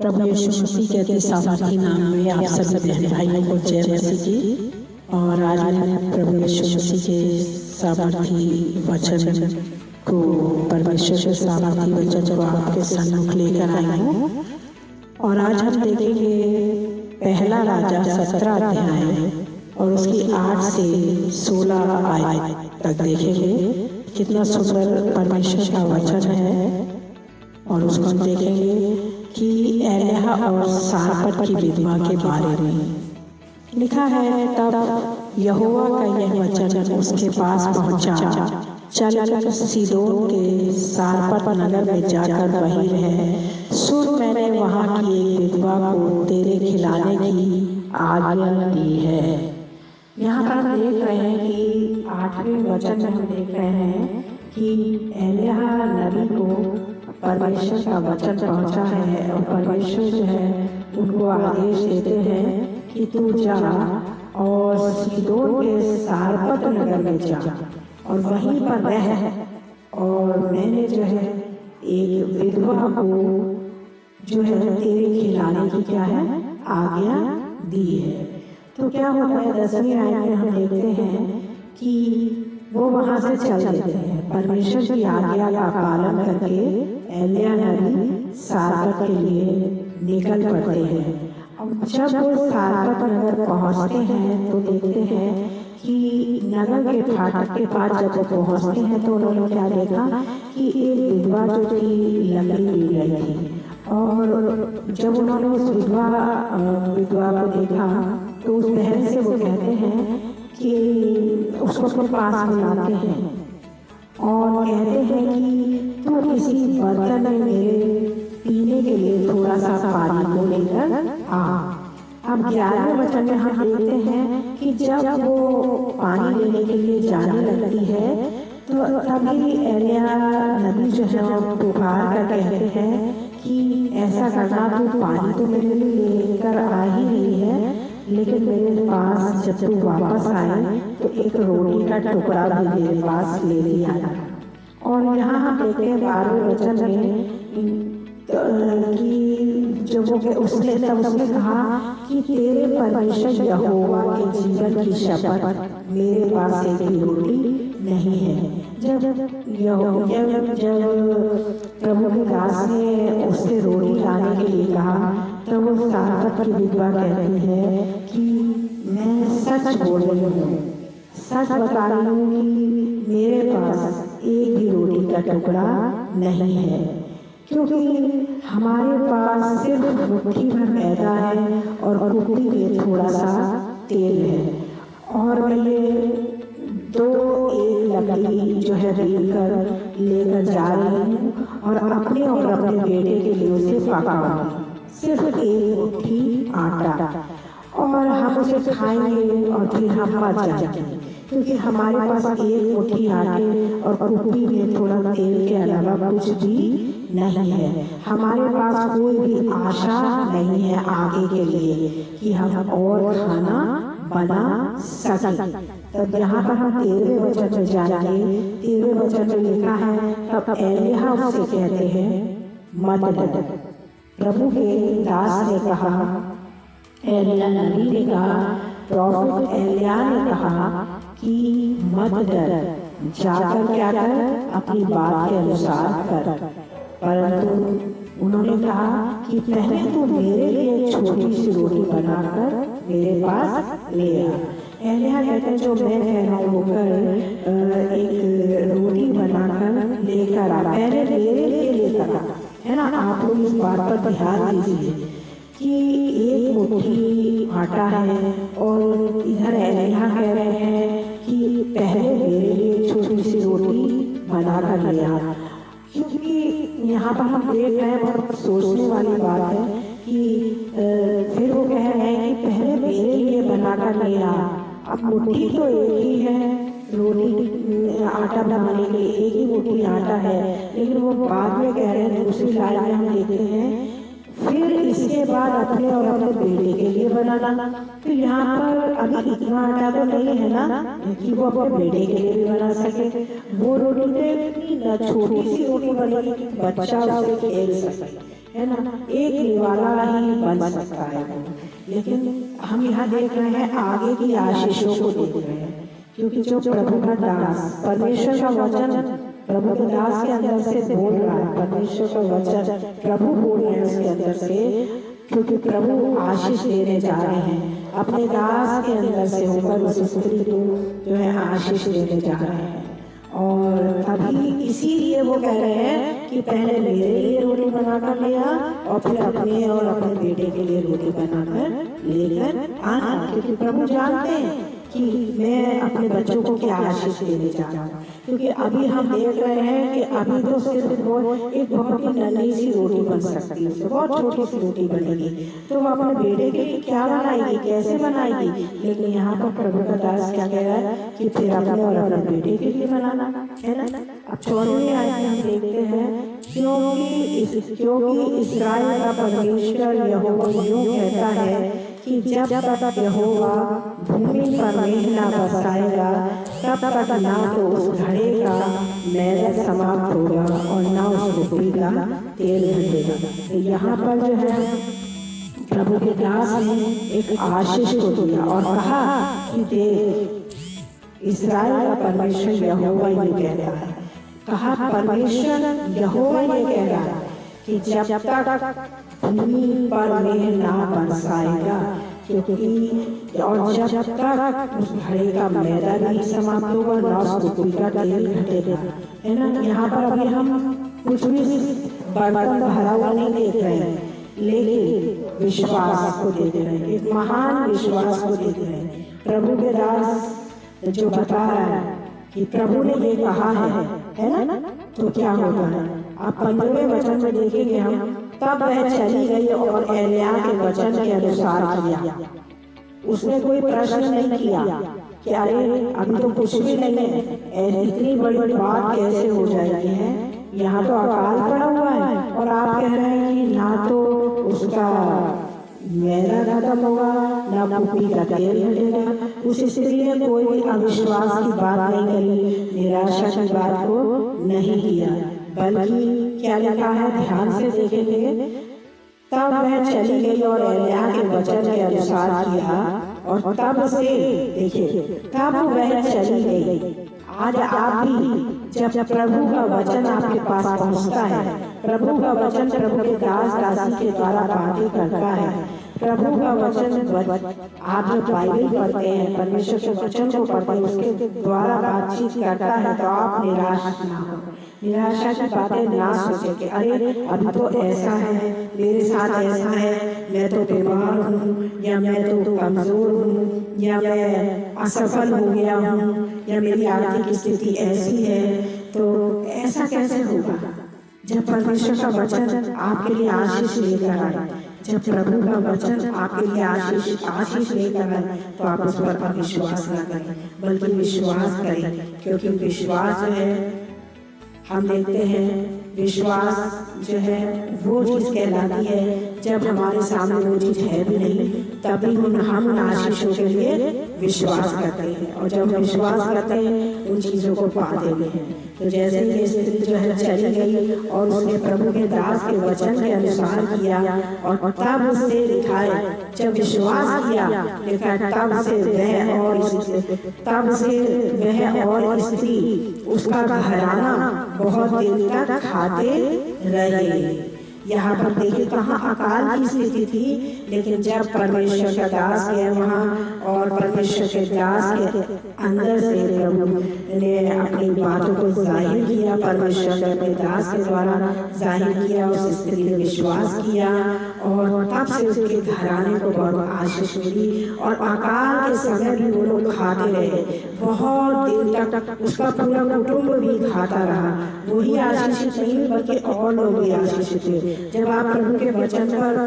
प्रभु यीशु मसीह के अति सामर्थी नाम में आप सभी बहन भाइयों को जय मसीह की। और आज मैं प्रभु यीशु मसीह के सामर्थी वचन को, परमेश्वर के सामर्थी वचन को आपके सम्मुख लेकर आई हूँ। और आज हम देखेंगे पहला राजा 17 अध्याय और उसकी 8 से 16 आयत तक देखेंगे। कितना सुंदर परमेश्वर का वचन है। और उसको हम देखेंगे कि एलिय्याह और सारपत की विधवा के बारे में लिखा है। तब यहोवा का यह वचन उसके पास पहुंचा, चल सीदोन के सारपत नगर में जाकर वहीं रह। सुन, मैंने वहां की एक विधवा को तेरे खिलाने की आज्ञा दी है। यहाँ पर हम देख रहे हैं कि 8वें वचन में हम देख रहे हैं कि एलिय्याह नबी को परमेश्वर का वचन पहुंचा है और परमेश्वर जो है उनको आदेश देते हैं कि तू जा और सीदोन के सारपत नगर में जा और वहीं पर रह। और मैंने जो है एक विधवा को जो है तेरे खिलाने की क्या है आज्ञा दी है। तो क्या होता है 10वीं आयत में हम देखते हैं कि वो वहां से चल देते हैं। परमेश्वर की आज्ञा का पालन करके एलिय्याह नबी सारपत के लिए निकल पड़ते हैं। अब जब वो सारपत नगर पहुंचते हैं तो देखते हैं कि नगर के फाटक के पास जब वो पहुंचते हैं तो उन्होंने क्या देखा कि एक विधवा जो थी लकड़ी ली गई थी। और जब उन्होंने उस विधवा को देखा तो उस बहन से वो कहते हैं कि उसको अपने पास बुलाते हैं और कहते हैं कि तू किसी बर्तन में मेरे पीने के लिए थोड़ा सा पानी को लेकर आ। अब 11वें वचन में हम देखते हैं कि जब वो पानी लेने के लिए जाने लगती है तो तभी एलिय्याह नबी जो है पुकार कर कहते हैं कि ऐसा करना, तू पानी तो मेरे लिए लेकर आ ही रही है, लेकिन मेरे पास जब तू वापस आए तो एक रोटी का टुकड़ा भी मेरे पास ले लिया। और यहाँ हम देखते हैं 12वें वचन में कि जब उसने कहा कि तेरे परमेश्वर यहोवा के जीवन की शपथ, मेरे पास एक भी रोटी नहीं है। जब प्रभु के दास ने उससे रोटी लाने के लिए कहा तो वो सारपत की विधवा कहती है कि मैं सच बोल रही हूँ, सच बता रही हूँ कि मेरे पास एक भी रोटी का टुकड़ा नहीं है, क्योंकि हमारे पास सिर्फ मुट्ठी भर मैदा है और कुप्पी में थोड़ा सा तेल है। और मैं ये एक लकड़ी जो है लेकर जा रही हूँ और अपने बेटे के लिए उसे पकाऊंगी, सिर्फ एक मुट्ठी आटा, और हम उसे खाएंगे और फिर हम मर जाएंगे, क्योंकि हमारे पास एक मुट्ठी आटे और कुप्पी में थोड़ा तेल के अलावा कुछ भी नहीं है। हमारे पास कोई भी आशा नहीं है आगे के लिए कि हम और खाना बना सकें। तब यहाँ पर हम 13वें वचन में जाएंगे। 13वें वचन में लिखा है, तब एलिय्याह उससे कहते हैं मत डर। प्रभु के दास ने कहा, एलिय्याह नबी ने कहा, प्रॉफिट एलिय्याह ने कहा कि मत डर, जाकर क्या कर, अपनी बात के अनुसार कर। परंतु उन्होंने कहा कि पहले तो मेरे लिए छोटी सी रोटी बनाकर मेरे पास ले आ। एलिय्याह कहते हैं जो मैं कहना होकर एक रोटी बनाकर लेकर आ, पहले मेरे लिए लेकर आ, है ना। आप लोग इस बात पर ध्यान दीजिए कि एक मुट्ठी आटा है और इधर एलिय्याह कह रहे हैं कि पहले मेरे लिए छोटी सी रोटी बनाकर ले आ। क्योंकि यहाँ पर हम देख रहे हैं, बहुत सोचने वाली बात है कि फिर वो कह रहे हैं कि पहले मेरे लिए बनाकर ले आ। अब मुट्ठी तो एक ही है, रोटी आटा बनाने के लिए एक ही मुट्ठी आटा है, लेकिन वो बाद में कह रहे हैं, दूसरी लाइन में हम देखते हैं फिर इसके बाद अपने और अपने बेटे के लिए बनाना। तो यहाँ पर अभी इतना आटा तो नहीं है ना कि वो अपने बेटे के लिए भी बना सके। वो रोटी तो छोटी सी रोटी बनेगी, बच्चा उसे खेल सके। है ना, एक निवाला ही बन सकता है वो। लेकिन हम यहाँ देख रहे हैं आगे की आशीषों को देख रहे हैं, क्योंकि जो प्रभु का दास, परमेश्वर का वचन प्रभु के दास के अंदर से बोल रहा है, परमेश्वर का वचन प्रभु बोल रहे हैं उसके अंदर से, क्योंकि प्रभु आशीष देने जा रहे हैं अपने दास के अंदर से होकर उस स्त्री को जो है आशीष देने जा रहे हैं। और अभी इसीलिए वो कह रहे हैं कि पहले मेरे लिए रोटी बनाकर ले आ और फिर अपने और अपने बेटे के लिए रोटी बनाकर लेकर आना, क्योंकि प्रभु जानते हैं कि मैं अपने बच्चों को क्या आशीष देने जा रहा हूँ। क्योंकि अभी हम देख रहे हैं कि अभी तो सिर्फ वो एक बहुत ही नन्ही सी रोटी बन सकती है, बहुत छोटी सी रोटी बनेगी, तो वो अपने बेटे के लिए क्या बनाएगी, कैसे बनाएगी। लेकिन यहाँ पर प्रभु का दास क्या कह रहा है कि फिर अपने और अपने बेटे के लिए बनाना है ना। अब 14वें आयत में हम देखते हैं, क्योंकि इस्राएल का परमेश्वर यहोवा यूं कहता है कि जब तक यहोवा भूमि पर मेघ न बरसाएगा तब तक ना तो उस घड़े का मैदा समाप्त होगा और ना उस रोटी का तेल घटेगा। तो यहाँ पर जो है प्रभु के दास ने एक आशीष को दिया और कहा कि देख इस्राएल का परमेश्वर यहोवा ये कहता है, कहा परमेश्वर यहोवा ये कह रहा है कि जब तक भूमि पर मेघ ना बरसाएगा, क्योंकि और जब तक उस घड़े का मैदा नहीं समाप्त होगा ना उस रोटी का तेल घटेगा, है ना। यहाँ पर अभी हम कुछ भी बर्तन भरा हुआ नहीं देख रहे हैं, लेकिन विश्वास को देख रहे हैं, एक महान विश्वास को देख रहे हैं। प्रभु के दास जो बता रहा है कि प्रभु ने ये कहा है ना, तो क्या होगा। आप 15वें वचन में देखेंगे हम, तब वह चली गई और एलिया के वचन के अनुसार किया। उसने कोई प्रश्न नहीं किया कि अरे अभी तो कुछ भी नहीं है, इतनी बड़ी बात कैसे हो जाएगी है, यहाँ तो अकाल पड़ा हुआ है और आप कह रहे हैं कि ना तो उसका मैदा खत्म होगा ना कुपी का तेल घटेगा। उस स्त्री ने कोई अविश्वास की बात नहीं करी, निराशा की बात को नहीं किया, बल्कि क्या लिखा है ध्यान से देखेंगे, तब वह चली गई और एलिया के वचन के अनुसार किया और तब से देखिए तब वह चली गई। आज आप भी जब प्रभु का वचन आपके पास पहुंचता है, प्रभु का वचन प्रभु के दास दासी के द्वारा बातें करता है, प्रभु का वचन आप जब बाइबल पढ़ते हैं, परमेश्वर के वचन को पढ़ते हैं, उसके द्वारा बातचीत करता है, तो आप निराश ना हो, निराशा की बातें ना सोचें कि अरे अभी तो ऐसा है, मेरे साथ ऐसा है, मैं तो बीमार हूँ या मैं तो कमजोर हूँ या मैं असफल हो गया हूँ या मेरी आर्थिक स्थिति ऐसी है, तो ऐसा कैसे होगा। जब परमेश्वर का वचन आपके लिए आशीष लेकर आए, जब प्रभु का वचन आपके लिए आशीष लेकर आए, तो आप उस पर अविश्वास न करें बल्कि विश्वास करें, क्योंकि विश्वास जो है हम देखते हैं, विश्वास जो है वो चीज़ कहलाती है जब हमारे सामने वो चीज़ है भी नहीं, तभी हम उन आशीषों के लिए विश्वास करते हैं, और जब हम विश्वास करते हैं उन चीज़ों को पाते भी हैं। तो जैसे ये स्त्री जो है चली गई और उसने प्रभु के दास के वचन के अनुसार किया और तब उससे लिखा है, जब विश्वास किया लिखा है, तब से वह और स्त्री उसका घराना बहुत दिन तक खाते रहे। यहाँ पर देखिए कहाँ अकाल की स्थिति थी, लेकिन जब परमेश्वर का दास गया वहाँ और परमेश्वर के दास के अंदर से प्रभु ने अपनी बातों को जाहिर किया, परमेश्वर ने अपने दास के द्वारा जाहिर किया, उस स्त्री ने विश्वास किया और तब से उसके घराने को बहुत आशीष मिली और अकाल के समय भी वो लोग खाते रहे, बहुत दिन तक उसका पूरा कुटुंब भी खाता रहा। वही आशीषित नहीं बल्कि और लोग भी आशीषित हुए। जब आप प्रभु के वचन पर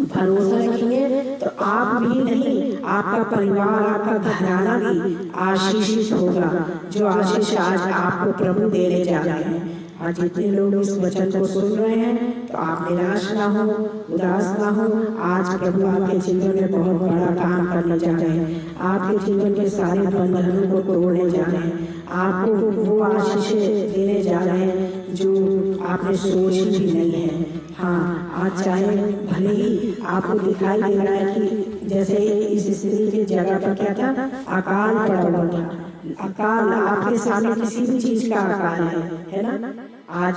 भरोसा रखेंगे तो आप भी नहीं, आपका परिवार, आपका घराना भी आशीषित होगा, जो आशीष आज आपको प्रभु देने जा रहे हैं। आज जितने लोग इस वचन को सुन रहे हैं, तो आप निराश ना हो, उदास ना हो। आज प्रभु आपके जीवन में बहुत बड़ा काम करने जा रहे हैं, आपके जीवन के सारे बंधनों को तोड़ने जा रहे हैं, आपको वो आशीषें देने जा रहे हैं जो आपने सोची भी नहीं है। हाँ, आज चाहे भले ही आपको दिखाई दे रहा है कि जैसे इस स्त्री की जगह पर क्या था, अकाल पड़ा हुआ था। अकाल आपके सामने किसी भी चीज का अकाल है ना। आज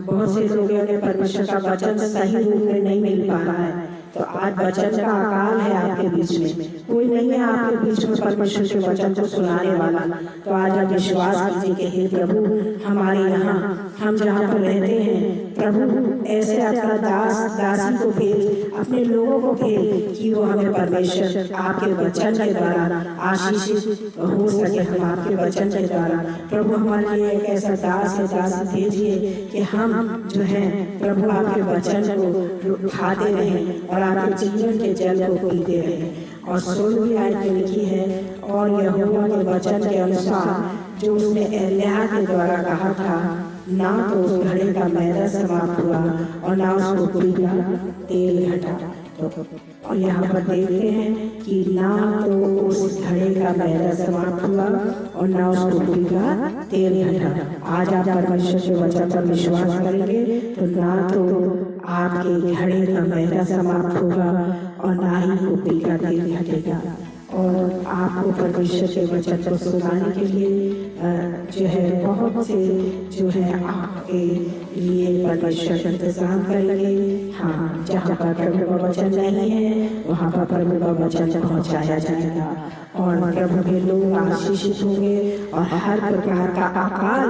बहुत से लोगों के परमेश्वर का वचन सही रूप में नहीं मिल पा रहा है, तो आज वचन का अकाल है आपके बीच में। कोई नहीं है आपके बीच में परमेश्वर के वचन को सुनाने वाला। तो आज आप विश्वास कीजिए कि हे प्रभु, हमारे यहाँ हम जहाँ पर रहते हैं, प्रभु ऐसे अपना दास दासी को भेज, अपने लोगों को भेज कि वो हमें परमेश्वर आपके वचन के द्वारा आशीषित हो सके। हम आपके वचन के द्वारा प्रभु हमारे लिए एक ऐसा दास या दासी भेजिए कि हम जो है प्रभु आपके वचन को खाते रहें और आपके जीवन के जल को पीते रहें। और 16वीं आयत में लिखी है, और यहोवा के वचन के अनुसार जो उसने एलिय्याह के द्वारा कहा था, ना तो उस घड़े का मैदा समाप्त हुआ और ना उस टोकरी का तेल घटा। और यहाँ पर देखते हैं कि ना तो उस घड़े का मैदा समाप्त हुआ और ना उस टोकरी का तेल घटा। आज आप परमेश्वर के वचन पर विश्वास करेंगे तो ना तो आपके घड़े का मैदा समाप्त होगा और ना ही टोकरी का तेल घटेगा। और आपको परमेश्वर के वचन को सुनाने के लिए जो है बहुत से जो है आपके लिए परमेश्वर इंतजाम करेंगे। हाँ, जहाँ पर प्रभु का वचन नहीं है वहाँ पर प्रभु का वचन पहुँचाया जाएगा और प्रभु के लोग आशीषित होंगे और हर प्रकार का अकाल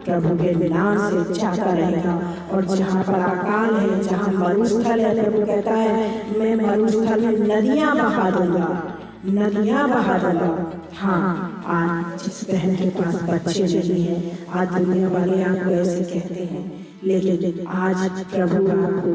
प्रभु के नाम से जाता रहेगा। और जहाँ पर अकाल है, जहाँ मरुस्थल है, प्रभु कहता है मैं मरुस्थल में नदियाँ बहा दूंगा, नदियाँ बहा दूंगा। हाँ, आज जिस बहन के पास बच्चे नहीं है, आज दुनिया वाले आपको ऐसे कहते हैं, लेकिन आज प्रभु आपको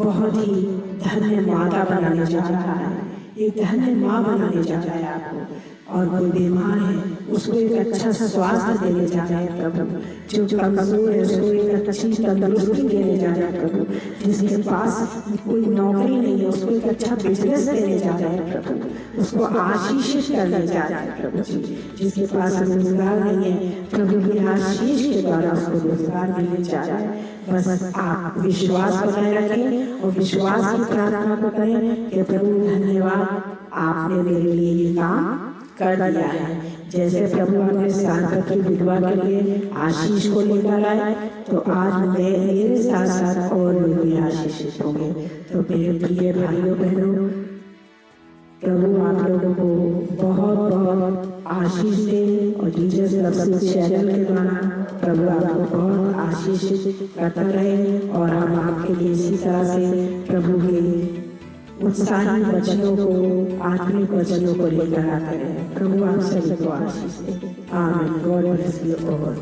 बहुत ही धन्य माता बनाने जा रहा है, एक धन्य माँ बनाने जा रहा है आपको। और कोई बीमार है उसको एक अच्छा स्वास्थ्य देने जा रहे हैं प्रभु, जो कमजोर है उसको एक अच्छी तंदुरुस्ती देने जा रहे हैं प्रभु, जिसके पास कोई नौकरी नहीं है उसको एक अच्छा बिजनेस देने जा रहे हैं प्रभु, उसको आशीषित करने जा रहे हैं प्रभु जी। जिसके पास रोजगार नहीं है प्रभु की आशीष के द्वारा उसको रोजगार मिलने जा रहा है। बस आप विश्वास बनाए रखें और विश्वास की प्रार्थना को करें कि प्रभु धन्यवाद, आपने मेरे लिए ये काम कर दिया है। जैसे प्रभु अपने सार्थक की विधवा के लिए आशीष को लेकर आए, तो आज मेरे साथ साथ और लोग भी आशीषित होंगे। तो मेरे प्रिय भाइयों बहनों, प्रभु आप लोगों को बहुत बहुत आशीष दे और जीसस लव चैनल के द्वारा प्रभु आपको बहुत आशीषित करता रहे और हम आपके लिए इसी तरह से प्रभु के उत्साही वचनों को, आत्मिक वचनों को लेकर आते हैं। प्रभु आप सभी को आशीष दे। आमीन। God bless you all.